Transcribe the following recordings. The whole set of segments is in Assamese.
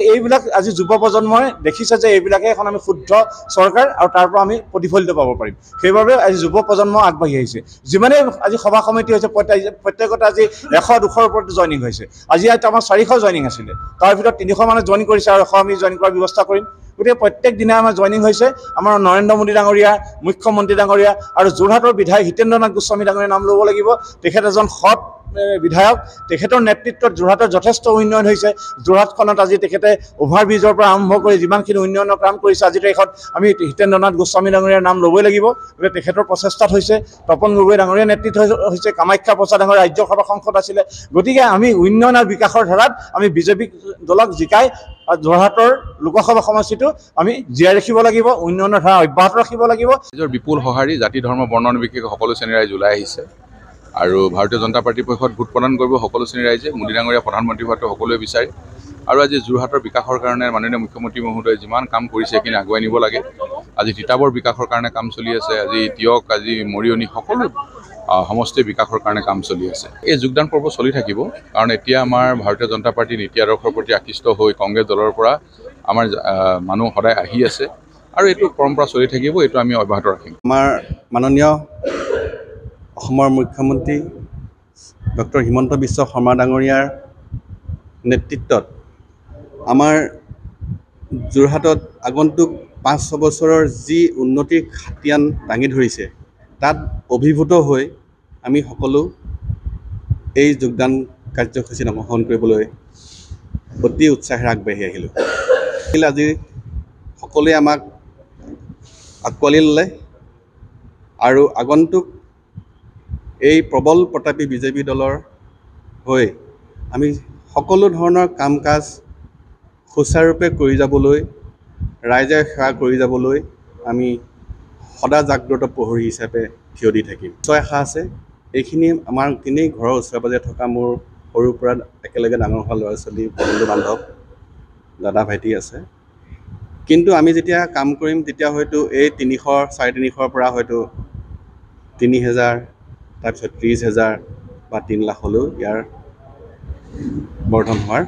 এইবিলাক আজি যুৱ প্ৰজন্মই দেখিছে যে এইবিলাকে এখন আমি শুদ্ধ চৰকাৰ আৰু তাৰ পৰা আমি প্ৰতিফলিত পাব পাৰিম। সেইবাবে আজি যুৱ প্ৰজন্ম আগবাঢ়ি আহিছে। যিমানেই আজি সভা সমিতি হৈছে প্ৰত্যেকতে আজি 100-200ৰ ওপৰত জইনিং হৈছে। আজি আমাৰ 400 জইনিং আছিলে, তাৰ ভিতৰত 300 মানে জইন কৰিছে আৰু 100 আমি জইন কৰাৰ ব্যৱস্থা কৰিম। গতিকে প্ৰত্যেক দিনাই আমাৰ জইনিং হৈছে। আমাৰ নৰেন্দ্ৰ মোদী ডাঙৰীয়া, মুখ্যমন্ত্ৰী ডাঙৰীয়া আৰু যোৰহাটৰ বিধায়ক হিতেন্দ্ৰ নাথ গোস্বামী ডাঙৰীয়াৰ নাম ল'ব লাগিব। তেখেত এজন সৎ বিধায়ক। তেখেতৰ নেতৃত্বত যোৰহাটৰ যথেষ্ট উন্নয়ন হৈছে। যোৰহাটখনত আজি তেখেতে অভাৰব্ৰিজৰ পৰা আৰম্ভ কৰি যিমানখিনি উন্নয়নৰ কাম কৰিছে, আজিৰ তাৰিখত আমি হিতেন্দ্ৰ নাথ গোস্বামী ডাঙৰীয়াৰ নাম ল'বই লাগিব। গতিকে তেখেতৰ প্ৰচেষ্টাত হৈছে। তপন গগৈ ডাঙৰীয়াৰ নেতৃত্ব হৈছে। কামাখ্যা প্ৰসাদ ডাঙৰীয়া ৰাজ্যসভা সাংসদ আছিলে। গতিকে আমি উন্নয়ন আৰু বিকাশৰ ধাৰাত আমি বিজেপি দলক জিকাই যোৰহাটৰ লোকসভা সমষ্টিটো আমি জীয়াই ৰাখিব লাগিব, উন্নয়নৰ ধাৰা অব্যাহত ৰাখিব লাগিব। নিজৰ বিপুল সঁহাৰি জাতি ধৰ্ম বৰ্ণ নিৰ্বিশেষে সকলো শ্ৰেণীৰ ৰাইজ ওলাই আহিছে আৰু ভাৰতীয় জনতা পাৰ্টীৰ পক্ষত ভোট প্ৰদান কৰিব সকলো শ্ৰেণীৰ ৰাইজে। মোদী ডাঙৰীয়া প্ৰধানমন্ত্ৰী হোৱাটো সকলোৱে বিচাৰে আৰু আজি যোৰহাটৰ বিকাশৰ কাৰণে মাননীয় মুখ্যমন্ত্ৰী মহোদয়ে যিমান কাম কৰিছে সেইখিনি আগুৱাই নিব লাগে। আজি তিতাবৰ বিকাশৰ কাৰণে কাম চলি আছে, আজি তিয়ক, আজি মৰিয়নি সকলো সমষ্টিৰ বিকাশৰ কাৰণে কাম চলি আছে। এই যোগদান পৰ্ব চলি থাকিব, কাৰণ এতিয়া আমাৰ ভাৰতীয় জনতা পাৰ্টীৰ নীতি আদৰ্শৰ প্ৰতি আকৃষ্ট হৈ কংগ্ৰেছ দলৰ পৰা আমাৰ মানুহ সদায় আহি আছে আৰু এইটো পৰম্পৰা চলি থাকিব। এইটো আমি অব্যাহত ৰাখিম। আমাৰ মাননীয় অসমৰ মুখ্যমন্ত্ৰী ডক্টৰ হিমন্ত বিশ্ব শৰ্মা ডাঙৰীয়াৰ নেতৃত্বত আমাৰ যোৰহাটত আগন্তুক 5-6 বছৰৰ যি উন্নতিৰ খাতিয়ান দাঙি ধৰিছে, তাত অভিভূত হৈ আমি সকলো এই যোগদান কাৰ্যসূচীত অংশগ্ৰহণ কৰিবলৈ অতি উৎসাহেৰে আগবাঢ়ি আহিলোঁ। আজি সকলোৱে আমাক আঁকোৱালি ল'লে আৰু আগন্তুক এই প্ৰবল প্ৰতাপী বিজেপি দলৰ হৈ আমি সকলো ধৰণৰ কাম কাজ সুচাৰুৰূপে কৰি যাবলৈ, ৰাইজৰ সেৱা কৰি যাবলৈ আমি সদা জাগ্ৰত প্ৰহৰী হিচাপে থিয় দি থাকিম। নিশ্চয় আশা আছে। এইখিনি আমাৰ তেনেই ঘৰৰ ওচৰে পাজৰে থকা মোৰ সৰুৰ পৰা একেলগে ডাঙৰ হোৱা ল'ৰা ছোৱালী, বন্ধু বান্ধৱ, দাদা ভাইটি আছে। কিন্তু আমি যেতিয়া কাম কৰিম তেতিয়া হয়তো এই 300-350ৰ পৰা হয়তো 3000, তাৰপিছত 30,000 বা 3 লাখলৈও ইয়াৰ বৰ্ধন হোৱাৰ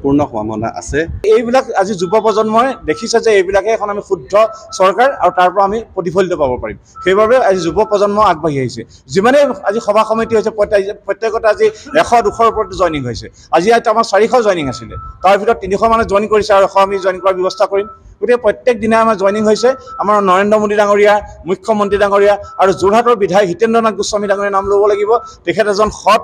পূৰ্ণ সম্ভাৱনা আছে। এইবিলাক আজি যুৱ প্ৰজন্মই দেখিছে যে এইবিলাকে এখন আমি শুদ্ধ চৰকাৰ আৰু তাৰ পৰা আমি প্ৰতিফলিত পাব পাৰিম। সেইবাবে আজি যুৱ প্ৰজন্ম আগবাঢ়ি আহিছে। যিমানেই আজি সভা সমিতি হৈছে প্ৰত্যেকতে আজি 100-200ৰ ওপৰত জইনিং হৈছে। আজি আমাৰ 400 জইনিং আছিলে, তাৰ ভিতৰত 300 মানে জইন কৰিছে আৰু 100 আমি জইন কৰাৰ ব্যৱস্থা কৰিম। গতিকে প্ৰত্যেক দিনাই আমাৰ জইনিং হৈছে। আমাৰ নৰেন্দ্ৰ মোদী ডাঙৰীয়া, মুখ্যমন্ত্ৰী ডাঙৰীয়া আৰু যোৰহাটৰ বিধায়ক হিতেন্দ্ৰ নাথ গোস্বামী ডাঙৰীয়াৰ নাম ল'ব লাগিব। তেখেত এজন সৎ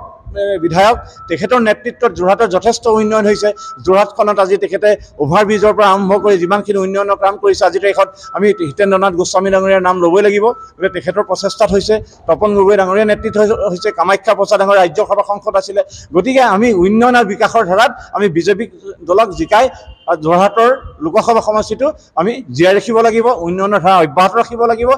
বিধায়ক। তেখেতৰ নেতৃত্বত যোৰহাটৰ যথেষ্ট উন্নয়ন হৈছে। যোৰহাটখনত আজি তেখেতে অভাৰব্ৰিজৰ পৰা আৰম্ভ কৰি যিমানখিনি উন্নয়নৰ কাম কৰিছে, আজিৰ তাৰিখত আমি হিতেন্দ্ৰ নাথ গোস্বামী ডাঙৰীয়াৰ নাম ল'বই লাগিব। গতিকে তেখেতৰ প্ৰচেষ্টাত হৈছে। তপন গগৈ ডাঙৰীয়াৰ নেতৃত্ব হৈছে। কামাখ্যা প্ৰসাদ ডাঙৰীয়া ৰাজ্যসভা সাংসদ আছিলে। গতিকে আমি উন্নয়ন আৰু বিকাশৰ ধাৰাত আমি বিজেপি দলক জিকাই যোৰহাটৰ লোকসভা সমষ্টিটো আমি জীয়াই ৰাখিব লাগিব, উন্নয়নৰ ধাৰা অব্যাহত ৰাখিব লাগিব।